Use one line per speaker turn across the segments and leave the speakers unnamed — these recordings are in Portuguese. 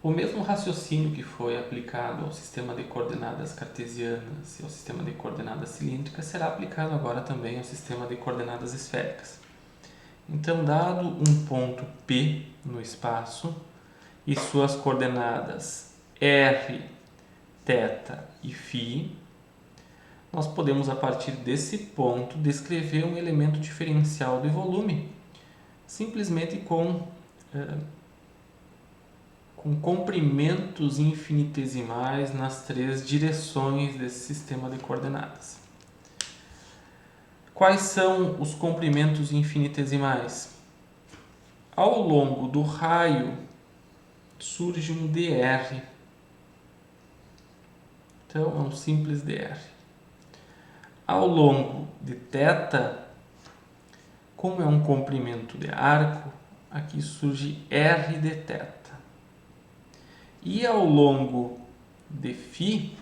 O mesmo raciocínio que foi aplicado ao sistema de coordenadas cartesianas e ao sistema de coordenadas cilíndricas será aplicado agora também ao sistema de coordenadas esféricas. Então, dado um ponto P no espaço e suas coordenadas r, θ e φ, nós podemos, a partir desse ponto, descrever um elemento diferencial de volume simplesmente com comprimentos infinitesimais nas três direções desse sistema de coordenadas. Quais são os comprimentos infinitesimais? Ao longo do raio surge um dr. Então, é um simples dr. Ao longo de θ, como é um comprimento de arco, aqui surge r de θ. E ao longo de φ,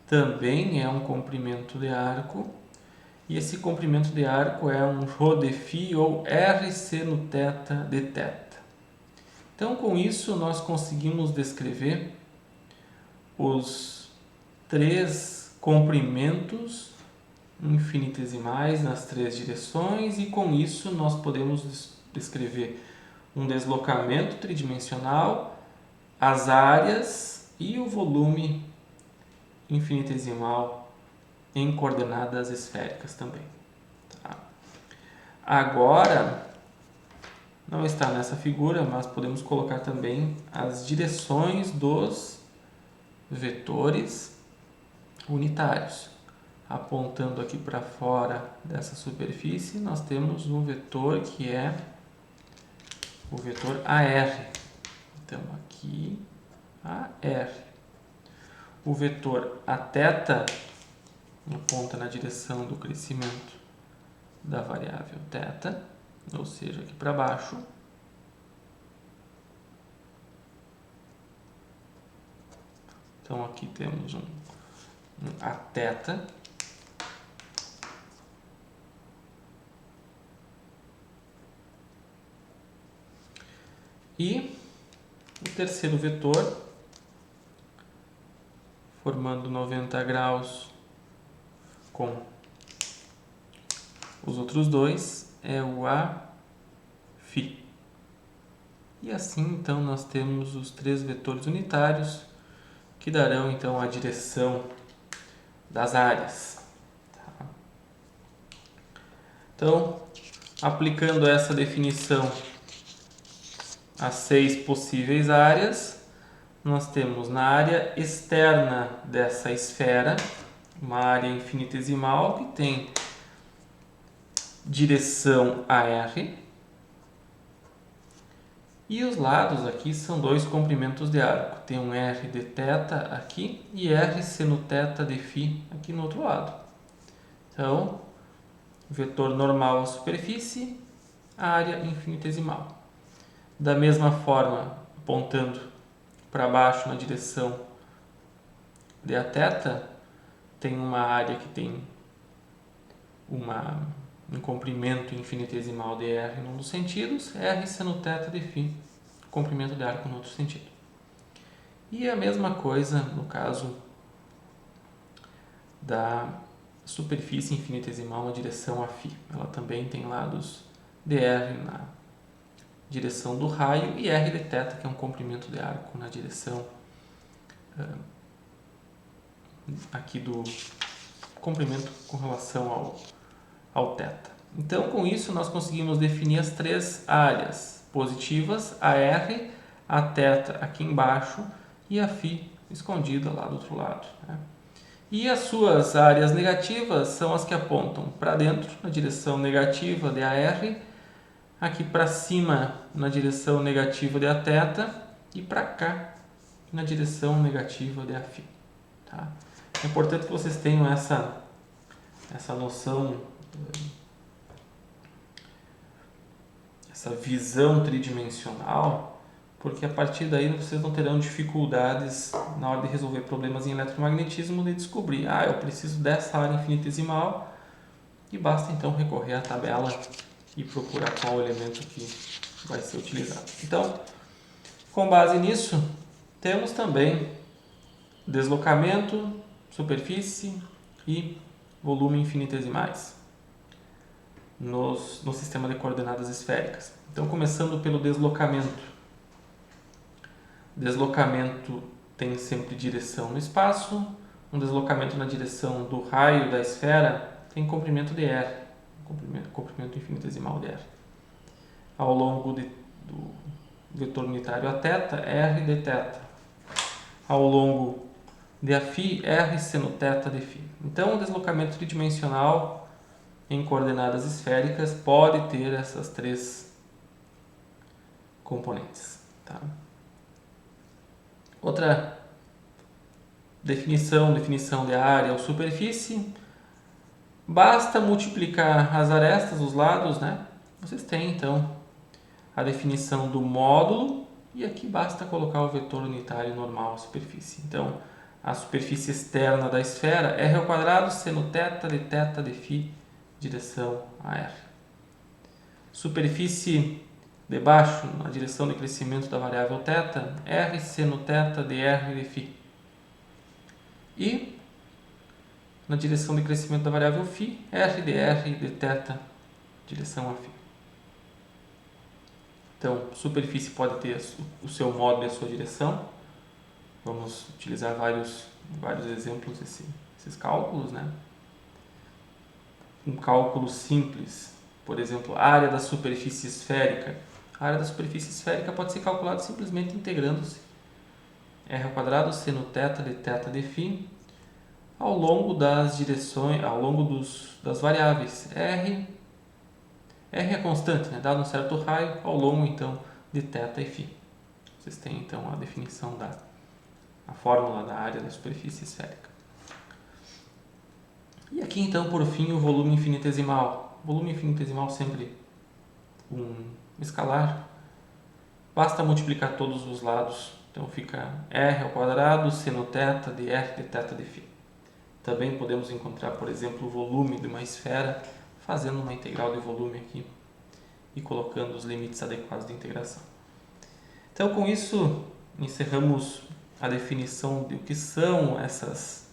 também é um comprimento de arco, e esse comprimento de arco é um ρ de φ ou r seno θ de θ. Então, com isso, nós conseguimos descrever os três comprimentos infinitesimais nas três direções, e com isso nós podemos descrever um deslocamento tridimensional, as áreas e o volume infinitesimal em coordenadas esféricas também. Tá? Agora, não está nessa figura, mas podemos colocar também as direções dos vetores unitários. Apontando aqui para fora dessa superfície, nós temos um vetor que é o vetor AR. Então, aqui, AR. O vetor Aθ aponta na direção do crescimento da variável θ, ou seja, aqui para baixo. Então, aqui temos um Aθ. E o terceiro vetor, formando 90 graus com os outros dois, é o Aφ. E assim, então, nós temos os três vetores unitários que darão, então, a direção das áreas. Tá? Então, aplicando essa definição às 6 possíveis áreas, nós temos na área externa dessa esfera uma área infinitesimal que tem direção AR, e os lados aqui são dois comprimentos de arco. Tem um r de θ aqui e r seno θ de φ aqui no outro lado. Então, vetor normal à superfície, área infinitesimal. Da mesma forma, apontando para baixo na direção de Aθ, tem uma área que tem um comprimento infinitesimal de r num dos sentidos, r seno θ de φ, comprimento de arco no outro sentido. E a mesma coisa no caso da superfície infinitesimal na direção a φ. Ela também tem lados dr na direção do raio e r de θ, que é um comprimento de arco na direção aqui do comprimento com relação ao θ. Então, com isso, nós conseguimos definir as três áreas positivas, a r, a θ aqui embaixo e a φ escondida lá do outro lado. Né? E as suas áreas negativas são as que apontam para dentro, na direção negativa de AR, aqui para cima na direção negativa de Aθ e para cá na direção negativa de Aφ. Tá? É importante que vocês tenham essa noção, essa visão tridimensional, porque a partir daí vocês não terão dificuldades na hora de resolver problemas em eletromagnetismo de descobrir, eu preciso dessa área infinitesimal, e basta então recorrer à tabela e procurar qual elemento que vai ser utilizado. Então, com base nisso, Temos também deslocamento, superfície e volume infinitesimais no sistema de coordenadas esféricas. Então, começando pelo deslocamento. Deslocamento tem sempre direção no espaço. Um deslocamento na direção do raio da esfera tem comprimento de r, comprimento infinitesimal de r. Ao longo do vetor unitário a θ, r de θ. Ao longo de a φ, r seno θ de φ. Então, o deslocamento tridimensional em coordenadas esféricas pode ter essas três componentes. Tá? Outra definição de área ou superfície, basta multiplicar as arestas, os lados, né? Vocês têm então a definição do módulo e aqui basta colocar o vetor unitário normal à superfície. Então, a superfície externa da esfera é r² seno θ de θ de φ, direção a r. Superfície debaixo, na direção de crescimento da variável θ, r seno θ de r de φ. E na direção de crescimento da variável φ, r de r de θ, direção a φ. Então, superfície pode ter o seu módulo e a sua direção. Vamos utilizar vários exemplos desses cálculos, né? Um cálculo simples, por exemplo, a área da superfície esférica. A área da superfície esférica pode ser calculada simplesmente integrando-se r² seno θ de θ de φ ao longo das direções, ao longo das variáveis r é constante, né? Dado um certo raio, ao longo então de θ e φ. Vocês têm então a definição a fórmula da área da superfície esférica. E aqui então, por fim, o volume infinitesimal. O volume infinitesimal sempre um escalar. Basta multiplicar todos os lados. Então fica r² seno θ de r de θ de φ. Também podemos encontrar, por exemplo, o volume de uma esfera fazendo uma integral de volume aqui e colocando os limites adequados de integração. Então, com isso, encerramos a definição de o que são essas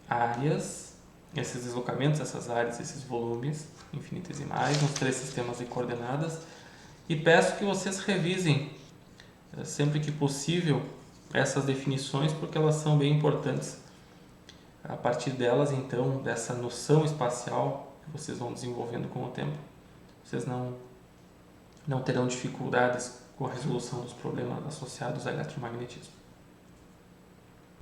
áreas, esses deslocamentos, essas áreas, esses volumes infinitesimais nos três sistemas de coordenadas e peço que vocês revisem sempre que possível essas definições porque elas são bem importantes. A partir delas, então, dessa noção espacial que vocês vão desenvolvendo com o tempo, vocês não terão dificuldades com a resolução dos problemas associados ao eletromagnetismo.